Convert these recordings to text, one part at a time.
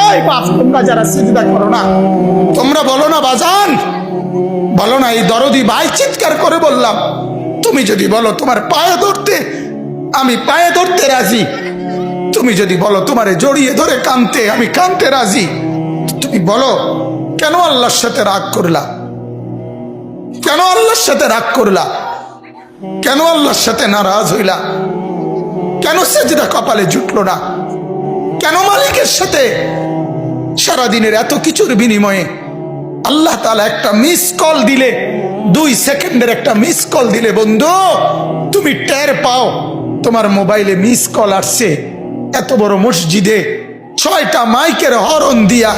এই বাপ, তোমরা যারা সিজদা করো না, তোমরা বলো না বাজান, বলো না এই দরদি ভাই চিৎকার করে বললাম, তুমি যদি বলো তোমার পায়ে ধরতে, আমি পায়ে ধরতে রাজি। তুমি যদি বলো তোমারে জড়িয়ে ধরে কাঁদতে, আমি কাঁদতে রাজি। তুমি বলো কেন আল্লাহর সাথে রাগ করলা? কেন আল্লাহর সাথে রাগ করলা? কেন আল্লাহর সাথে নারাজ হইলা? কেন সেজদা কপালে জুটলো না? কেন মালিকের সাথে সারাদিনের এত কিছুর বিনিময়ে আল্লাহ তাআলা একটা মিস কল দিলে, 2 সেকেন্ডের একটা মিস কল দিলে বন্ধু তুমি টের পাও তোমার মোবাইলে মিস কল আসছে, এত বড় মসজিদে 6টা মাইকের হরন দিয়া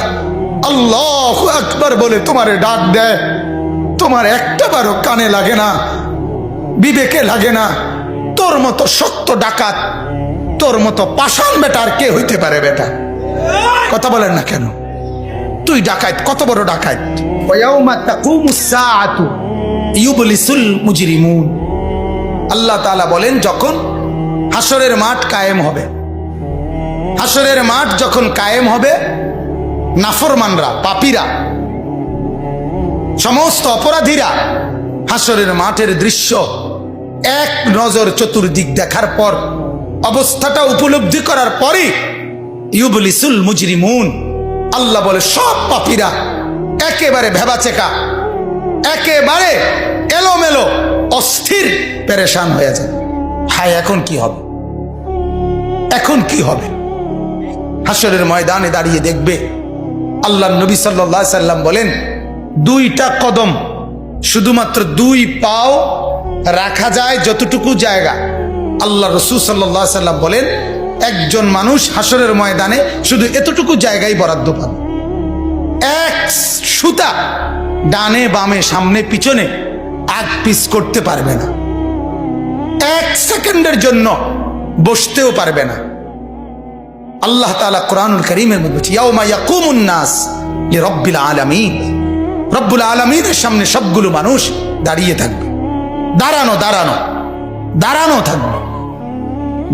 আল্লাহু আকবার বলে তোমারে ডাক দেয়, তোমার একটাবারও কানে লাগে না, বিবেকে লাগে না। তোর মতো সত্য ডাকাত, তোর মতো পাষাণ বেটা আর কে হইতে পারে? বেটা কথা বলেন না কেন? তুই ডাকাত, কত বড় ডাকাত। ওয়ায়াউমা তাকুমুস সাআতু ইউবলিসুল মুজরিমুন। আল্লাহ তাআলা বলেন যখন হাসরের মাঠ কায়েম হবে, হাসরের মাঠ যখন কায়েম হবে, নাফরমানরা, পাপীরা, সমস্ত অপরাধীরা হাসরের মাঠের দৃশ্য এক নজর চতুর্দিক দেখার পর, অবস্থাটা উপলব্ধি করার পরই ইউবলিসুল মুজরিমুন, আল্লাহ বলে সব পাপীরা একেবারে ভেবাচেকা, একেবারে এলোমেলো, অস্থির, পেরেশান হয়ে যায়। হায়, এখন কি হবে? এখন কি হবে? হাসরের ময়দানে দাঁড়িয়ে দেখবে আল্লাহ নবী সাল্লাল্লাহু আলাইহি সাল্লাম বলেন 2টা কদম, শুধুমাত্র 2 পাও রাখা যায় যতটুকু জায়গা। আল্লাহ রাসূল সাল্লাল্লাহু আলাইহি সাল্লাম বলেন একজন মানুষ হাসরের ময়দানে শুধু এতটুকু জায়গায় বরাদ্দ পাবে। 1 সুতা ডানে বামে সামনে পিছনে আগ পিছ করতে পারবে না, 1 সেকেন্ডের জন্য বসতেও পারবে না। আল্লাহ তাআলা কোরআনুল কারীমের মধ্যে বলছে ইয়াউমা ইয়াকুমুন নাস লিরাব্বিল আলামিন, রব্বুল আলামিনের সামনে সবগুলো মানুষ দাঁড়িয়ে থাকবে, দাঁড়ানো দাঁড়ানো দাঁড়ানো থাকবে,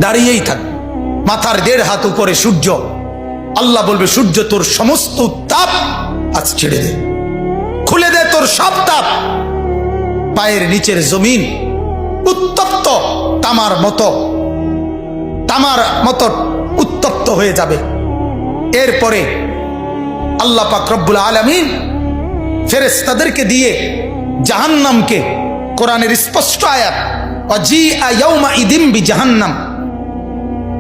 দাঁড়িয়েই থাকবে। মাথার 1.5 হাত উপরে সূর্য, আল্লাহ বলবে সূর্য তোর সমস্ত তাপ আজ ছেড়ে দে, খুলে দে তোর সব তাপ। পায়ের নিচের জমিন উত্তপ্ত তামার মতো উত্তপ্ত হয়ে যাবে। এরপরে আল্লাহ পাক রব্বুল আলামিন ফেরেশতাদেরকে দিয়ে জাহান্নামকে, কোরআনের স্পষ্ট আয়াত ওয়াজিআ ইয়াউমা ইদিম বিজাহান্নাম,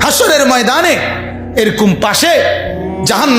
হাসরের ময়দানে এরকম পাশে জাহান্নাম